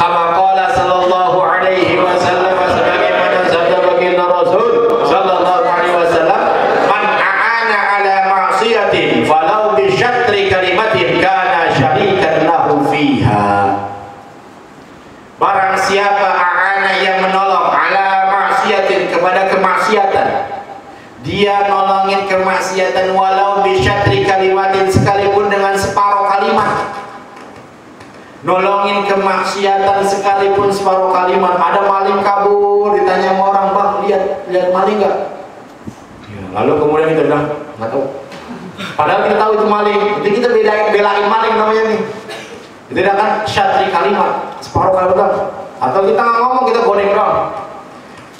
Kama qala sallallahu alaihi wasallam, sebagaimana sabda baginda Rasul sallallahu alaihi wasallam, man a'ana ala ma'siyatin falau bi syatri kalimatin kana syarikan lahu fiha. Barang siapa a'ana yang menolong ala ma'siyatin, kepada kemaksiatan, dia nolongin kemaksiatan walau bi syatri kalimatin, sekalipun dengan separuh kalimat. Nolongin kemaksiatan sekalipun separuh kalimat. Ada maling kabur, ditanya sama orang, bang lihat maling nggak? Ya, lalu kemudian kita bilang nggak tahu. Padahal kita tahu itu maling. Jadi kita belain maling namanya nih. Itu kan syatri kalimat, separuh kalimat. Atau kita nggak ngomong, kita goreng doang.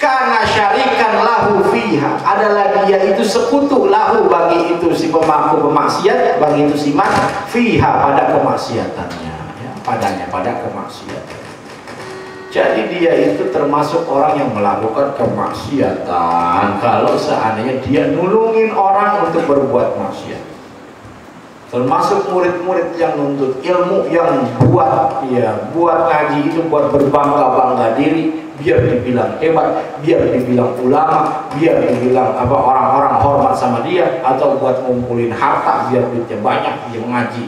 Karena syarikan lahu fiha, adalah dia itu sekutu lahu, bagi itu si pemaku pemaksiat, bagi itu si man fiha, pada kemaksiatannya. Pada kemaksiatan. Jadi dia itu termasuk orang yang melakukan kemaksiatan kalau seandainya dia nulungin orang untuk berbuat maksiat. Termasuk murid-murid yang nuntut ilmu, yang buat ngaji itu buat berbangga-bangga diri, biar dibilang hebat, biar dibilang ulama, biar dibilang orang-orang hormat sama dia, atau buat ngumpulin harta biar duitnya banyak, dia ngaji.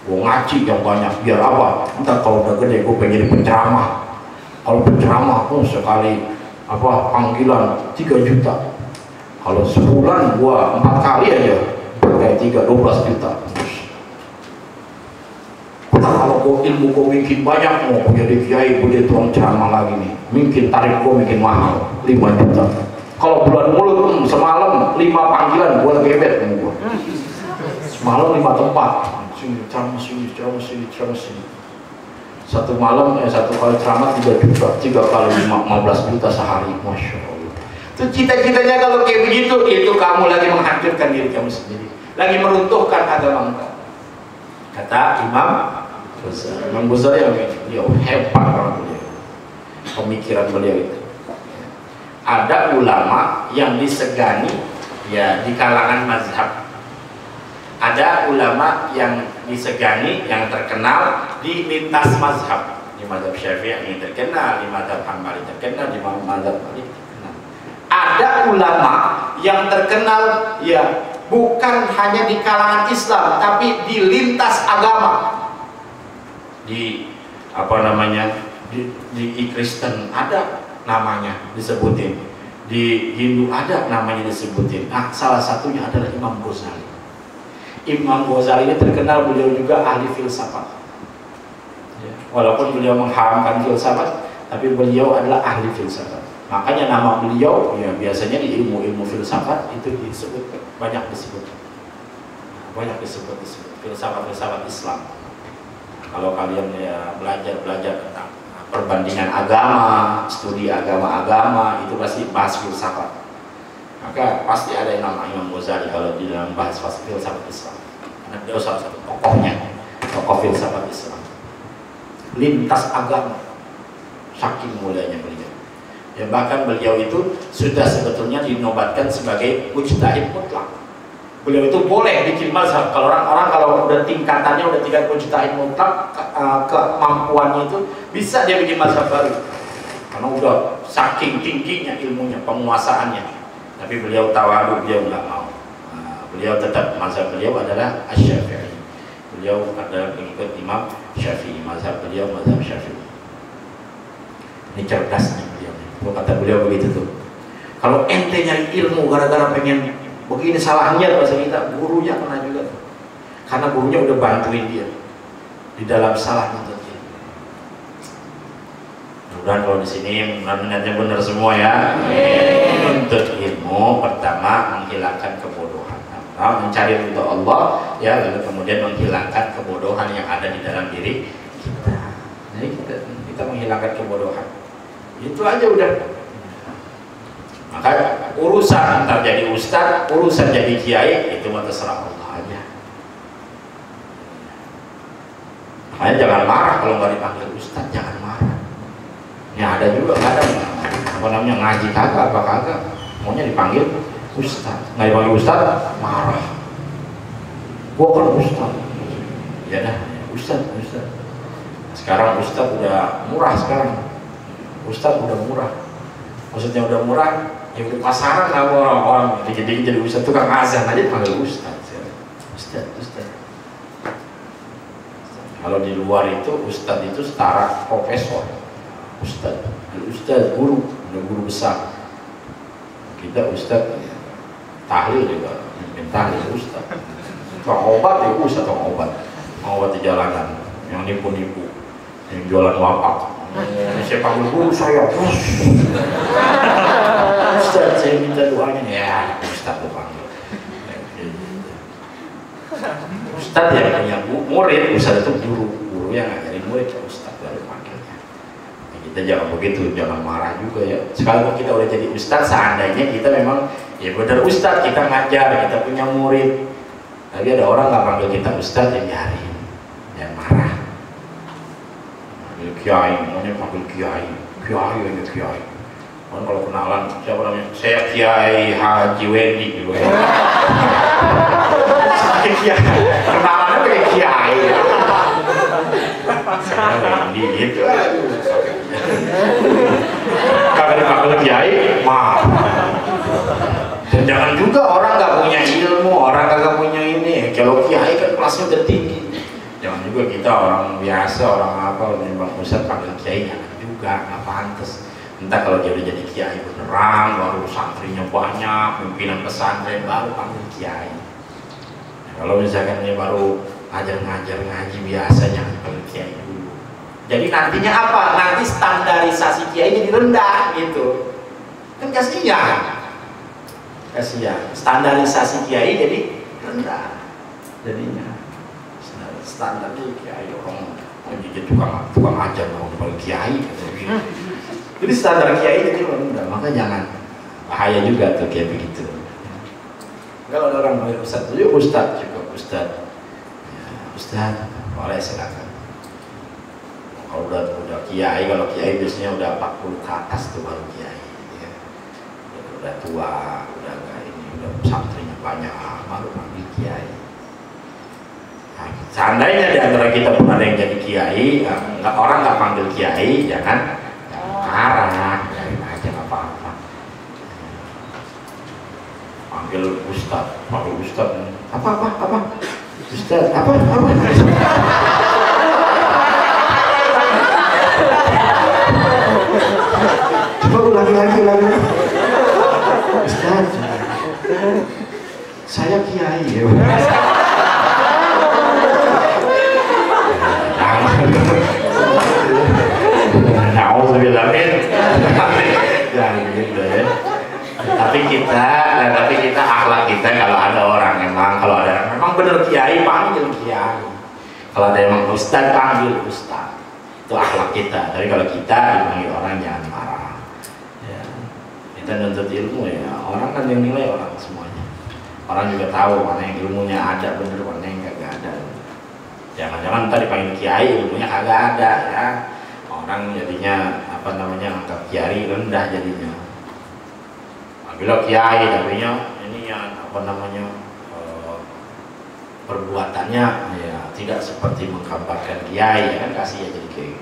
Gue ngaji yang banyak, biar apa? Ntar kalau udah gede gue pengen jadi penceramah. Kalau penceramah sekali panggilan 3 juta. Kalau sebulan gue 4 kali aja pakai 12 juta. Ntar kalau ilmu gue makin banyak, mau jadi kiai, gue jadi tukang ceramah lagi nih, mungkin tarif gue makin mahal 5 juta. Kalau bulan mulut semalam 5 panggilan gue lagi gebet nih gue. Semalam 5 tempat. Ceramah sini. Satu malam, satu kali ceramah 3 juta, 3 kali 15 juta sehari, masya Allah. Itu cita-citanya kalau kayak begitu, itu kamu lagi menghancurkan diri kamu sendiri, lagi meruntuhkan agama kamu. Kata Imam Ghazali, beliau hebat banget, beliau pemikiran beliau itu. Ada ulama yang disegani ya di kalangan mazhab. Ada ulama yang disegani, yang terkenal di lintas mazhab. Di mazhab Syafi'i terkenal, di mazhab Hambali terkenal, di mazhab Maliki terkenal. Ada ulama yang terkenal ya bukan hanya di kalangan Islam, tapi di lintas agama. Di di Kristen ada namanya disebutin, di Hindu ada namanya disebutin. Nah, salah satunya adalah Imam Ghazali. Imam Ghazali ini terkenal, beliau juga ahli filsafat. Walaupun beliau mengharamkan filsafat, tapi beliau adalah ahli filsafat. Makanya nama beliau ya biasanya di ilmu filsafat itu banyak disebut filsafat Islam. Kalau kalian ya belajar tentang perbandingan agama, studi agama-agama, itu pasti bahas filsafat. Maka pasti ada yang nama Imam Ghazali kalau di dalam bahas filsafat Islam. Karena beliau salah satu tokoh filsafat Islam. Lintas agama, saking mulianya beliau. Ya bahkan beliau itu sudah sebetulnya dinobatkan sebagai mujtahid mutlak. Beliau itu boleh bikin mazhab. Kalau orang kalau udah tingkatannya udah tingkat mujtahid mutlak, kemampuannya itu bisa dia bikin mazhab baru. Karena udah saking tingginya ilmunya, penguasaannya. Tapi beliau tawadu, beliau nggak mau. Beliau tetap mazhab beliau adalah Asy-Syafi'i. Beliau adalah pengikut Imam Syafi'i, mazhab beliau mazhab Syafi'i. Ini cerdasnya beliau. Kata beliau begitu tuh. Kalau ente nyari ilmu gara-gara pengen begini salahnya bahasa kita, gurunya kena juga. Karena gurunya udah bantuin dia di dalam salahnya tuh. Mudah-mudahan kalau di sini niatnya benar semua ya. Menuntut ilmu pertama menghilangkan kebodohan, mencari ridho Allah ya, lalu kemudian menghilangkan kebodohan yang ada di dalam diri kita. Jadi kita menghilangkan kebodohan. Itu aja udah. Maka urusan entar jadi ustaz, urusan jadi kiai itu mah terserah Allah aja. Makanya jangan marah kalau nggak dipanggil ustaz, jangan marah. Ya ada juga kadang ngaji kagak apa kagak, maunya dipanggil ustaz, nggak dipanggil ustaz marah. Gua kan ustaz, ya dah ustaz. Sekarang ustadz udah murah sekarang. Ustadz udah murah. Maksudnya udah murah, ya udah pasaran lah orang-orang. Dikit-dikit jadi ustadz, tukang azan aja panggil ustadz. Ustadz. Kalau di luar itu ustadz itu setara profesor. Ustadz guru, udah guru besar. Kita ustadz tahlil juga, tahlil ustadz. Tukang obat ya ustadz, tukang obat di jalanan, yang nipu-nipu, yang jualan wapak. Saya panggil guru saya, Ustadz saya minta doanya, ya Ustadz tuh panggil. Ustadz yang punya murid, Ustadz itu guru yang ngajarin murid ke Ustadz baru panggilnya. Kita jangan begitu, jangan marah juga ya. Sekalipun kita udah jadi Ustadz, seandainya kita memang ya benar Ustadz, kita ngajar, kita punya murid. Tapi ada orang nggak panggil kita Ustadz, ya biarin, jangan marah. Kiai, maunya panggil kiai. Kan kalau kenalan siapa namanya? Saya Kiai Haji Wendy gitu ya. Kenalannya pakai kiai. Saya Wendy gitu. Kalau dipanggil kiai, maaf. Dan jangan juga orang nggak punya ilmu, orang nggak punya ini. Kalau kiai kan kelasnya udah tinggi. Jangan juga kita orang biasa, orang apa, memang Ustadz panggil kiai, jangan juga, nggak pantas. Entah kalau dia udah jadi kiai beneran, baru santrinya banyak, pimpinan pesantren, baru panggil kiai. Kalau misalkan dia baru ngajar ngaji biasa, jangan panggil kiai dulu. Jadi nantinya apa? Nanti standarisasi kiai jadi rendah gitu. Kan kasihan. Standarisasi kiai jadi rendah. Jadinya standarnya kiai orang jadi tukang ajar mau panggil kiai gitu. Jadi standar kiai jadi rendah, maka jangan, bahaya juga tuh kayak begitu. Kalau ada orang panggil ustadz, yuk ustadz cukup ustadz. Ya, ustadz boleh silakan. Kalau udah kiai, kalau kiai biasanya udah 40 ke atas tuh baru kiai. Ya. Udah tua, udah enggak ini, udah santrinya banyak, baru panggil kiai. Nah, seandainya di antara kita pun ada yang jadi kiai, orang nggak panggil kiai, jangan marah, biarin aja nggak apa-apa. Panggil ustadz, apa? Ustadz, apa? Coba ulangi lagi. Ustadz, saya kiai ya. Tapi kita akhlak kita kalau ada memang benar kiai panggil kiai, kalau ada emang ustadz panggil ustadz, itu akhlak kita. Tapi kalau kita dipanggil orang jangan marah ya. Kita nuntut ilmu ya, orang kan yang nilai orang semuanya. Orang juga tahu mana yang ilmunya ada bener, mana yang kagak ada. Jangan-jangan ntar dipanggil kiai ilmunya kagak ada ya. Orang jadinya anggap kiai rendah jadinya. Bila kiai tapi ini perbuatannya ya tidak seperti menggambarkan kiai ya kan, kasih ya jadi kiai.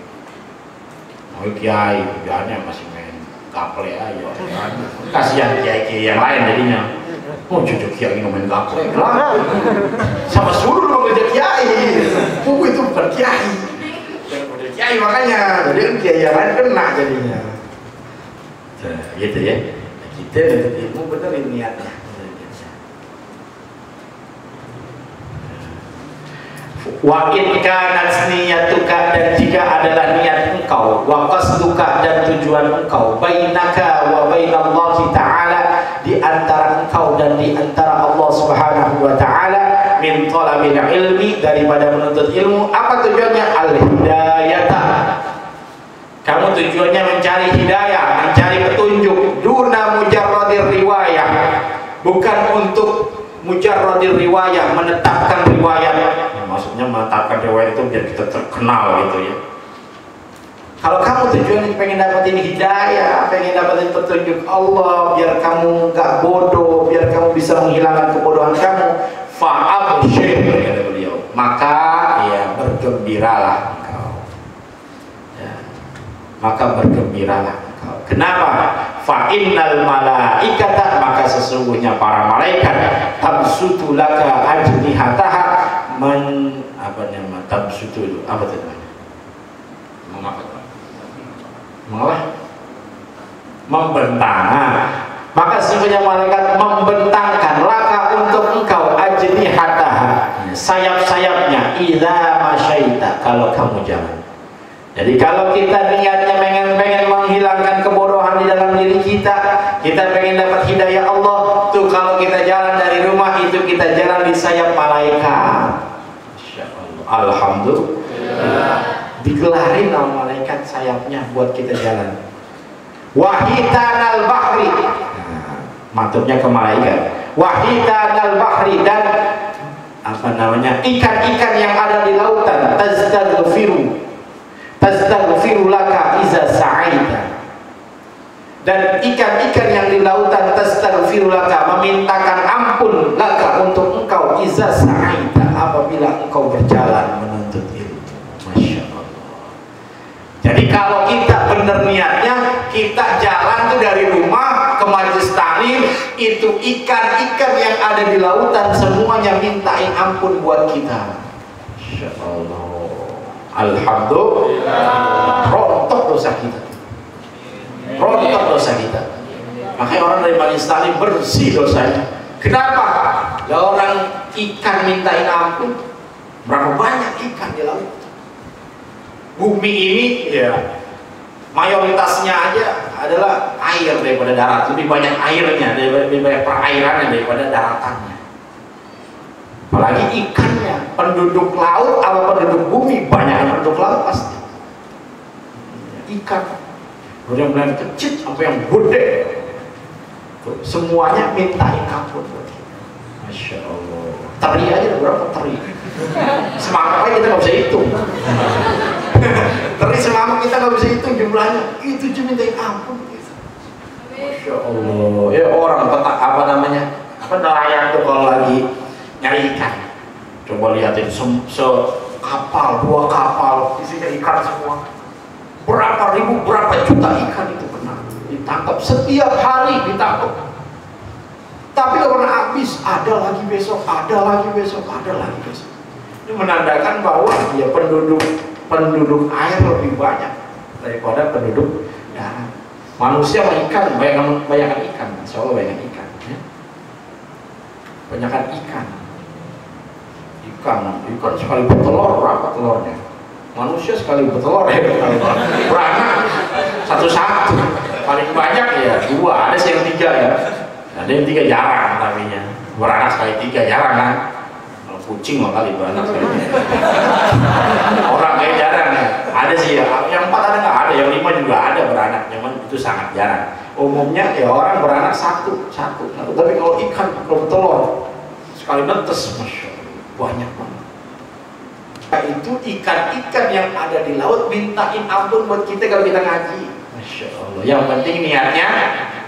Mau kiai kerjaannya masih main gaple aja ya kan. Kasihan kiai yang lain jadinya. Oh cucu kiai main gaple lah. Sama suruh lo kerja kiai. Itu bukan kiai. Kiai makanya, jadi kan kiai yang lain kena jadinya. Gitu ya. Kita untuk ilmu benerin niatnya. Wa in kanat niyatuka, dan jika adalah niat engkau, wa qasduka, dan tujuan engkau, bainaka wa bainallahi ta'ala, di antara engkau dan di antara Allah Subhanahu wa ta'ala, min talabil ilmi, daripada menuntut ilmu. Apa tujuannya? Al-hidayata. Kamu tujuannya mencari hidayah, mencari petunjuk, duna mujarradir riwayah, bukan untuk mujarradir riwayah, menetapkan riwayat. Maksudnya menetapkan riwayat itu biar kita terkenal gitu ya. Kalau kamu tujuannya pengen dapetin hidayah, pengen dapetin petunjuk Allah, biar kamu nggak bodoh, biar kamu bisa menghilangkan kebodohan kamu, fa'abshir, kata beliau, maka ya bergembiralah engkau. maka bergembiralah engkau. Kenapa? Fa innal malaikata, maka sesungguhnya para malaikat tabsutu laka ajnihataha tabsutu apa itu namanya? Membentang. Maka sesungguhnya malaikat membentangkan laka untuk engkau ajnihataha, sayap-sayapnya, idza masyaita, kalau kamu jalan. Jadi kalau kita niatnya pengen menghilangkan kebodohan di dalam diri kita pengen dapat hidayah Allah, tuh kalau kita jalan dari rumah itu kita jalan di sayap malaikat. Alhamdulillah, digelarin sama malaikat sayapnya buat kita jalan. Wahitanal bahri, maksudnya ke malaikat. Wahitanal bahri, dan ikan-ikan yang ada di lautan, tastaghfiru laka iza sa'aita, dan ikan-ikan yang di lautan tastaghfiru laka, memintakan ampun laka untuk engkau, iza sa'aita, apabila engkau berjalan menuntut ilmu. Masya Allah. Jadi kalau kita benar niatnya, kita jalan tuh dari rumah ke majelis taklim, itu ikan-ikan yang ada di lautan semuanya mintain ampun buat kita. Masya Allah. Alhamdulillah, rontok dosa kita, makanya orang dari majelis taklim bersih dosanya. Kenapa? Ya orang ikan mintain ampun, berapa banyak ikan di laut. Bumi ini ya mayoritasnya aja adalah air daripada darat, lebih banyak airnya, lebih banyak perairannya daripada daratannya. Apalagi ikannya, penduduk laut atau penduduk bumi, banyak penduduk laut pasti. Ikan, benar-benar kecil sampai yang gede, semuanya mintain ampun. Masya Allah. Teri aja berapa teri? Semangat aja kita nggak bisa hitung. Teri semangat kita nggak bisa hitung jumlahnya. Itu cuma mintain ampun. Masya Allah. Ya orang petak nelayan tuh kalau lagi nyari ikan, coba lihatin sekapal, 2 kapal isinya ikan semua, berapa ribu, berapa juta ikan itu pernah ditangkap, setiap hari ditangkap, tapi kalau pernah habis, ada lagi besok. Ini menandakan bahwa ya penduduk air lebih banyak daripada penduduk darat. Manusia sama ikan, banyakan ikan, insya Allah banyakan ikan ya. Banyakan ikan sekali bertelur, berapa telurnya? Manusia sekali bertelur ya, beranak satu-satu, paling banyak ya 2, ada sih yang 3 ya, ada yang 3 jarang, tapinya beranak sekali 3 jarang kan. Kalau kucing mah kali beranak sekali 3. Orang kayak jarang ya, ada sih ya, yang 4 ada nggak, ada yang 5 juga ada beranak, cuman itu sangat jarang. Umumnya ya orang beranak satu, tapi kalau ikan, kalau bertelur sekali netes, Masya Allah, banyak banget. Itu ikan-ikan yang ada di laut mintain ampun buat kita kalau kita ngaji. Masya Allah. Yang penting niatnya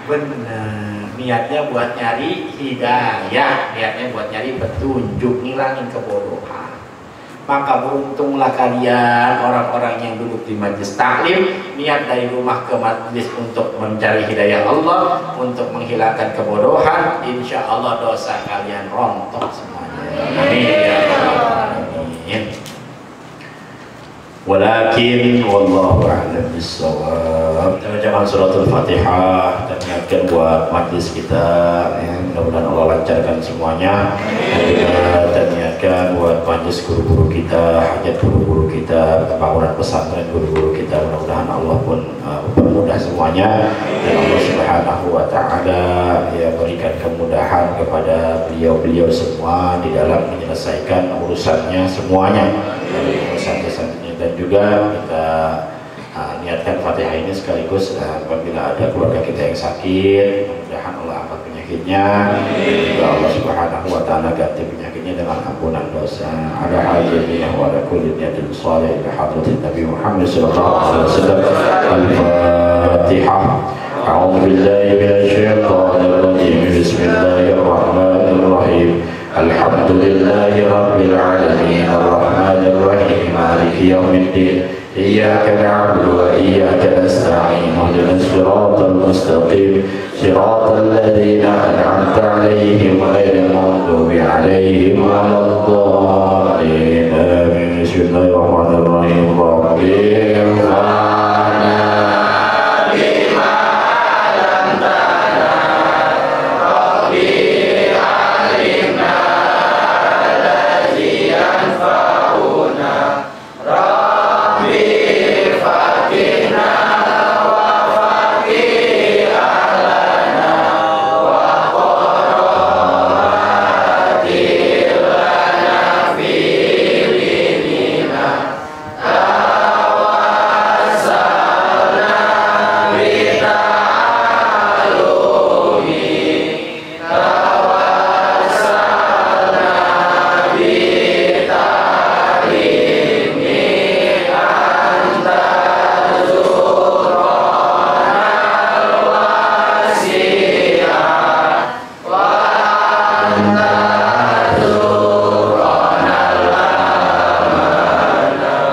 benar, niatnya buat nyari hidayah, niatnya buat nyari petunjuk, ngilangin kebodohan. Maka beruntunglah kalian orang-orang yang duduk di majelis taklim, niat dari rumah ke majelis untuk mencari hidayah Allah, untuk menghilangkan kebodohan. Insya Allah dosa kalian rontok semuanya. Amin ya rabbal alamin. Walakin wallahu a'lam bissawab. Kita bacakan suratul Fatihah dan niatkan buat majlis kita ya, mudah-mudahan Allah lancarkan semuanya. Dan niatkan buat majlis guru-guru kita, hajat guru-guru kita, pembangunan pesantren guru-guru kita, mudah-mudahan Allah pun mempermudah semuanya, dan Allah Subhanahu wa taala ya berikan kemudahan kepada beliau-beliau semua di dalam menyelesaikan urusannya semuanya, urusan-urusannya. Dan juga kita niatkan Fatihah ini sekaligus apabila ada keluarga kita yang sakit, mudah-mudahan Allah angkat penyakitnya, dan juga Allah Subhanahu wa taala ganti penyakitnya dengan ampunan dosa. Ada hajatnya wa ala kulli niyatin shalih bi hadratin Nabi Muhammad sallallahu alaihi wasallam. Al-Fatihah. A'udzu billahi minasy syaithanir rajim. Bismillahirrahmanirrahim. Alhamdulillahi rabbil alamin arrahmanir rahim maliki yaumiddin إياك نعبد وإياك نستعين اهدنا الصراط المستقيم صراط الذين أنعمت عليهم غير المغضوب عليهم ولا الضالين آمين. بسم الله الرحمن الرحيم. رب انفعنا بما علمتنا رب علمنا الذي ينفعنا رب فقهنا وفقه أهلنا وقرات لنا في ديننا توسلنا بتعلم توسلنا بتعليم أنت زرنا الوسيع وأنت زرنا الأمل.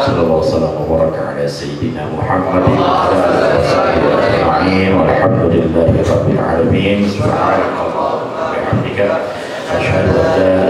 صلى الله وسلم وبارك على سيدنا محمد وعلى آله وصحبه أجمعين والحمد لله رب العالمين. سبحانك اللهم وبحمدك أشهد أن لا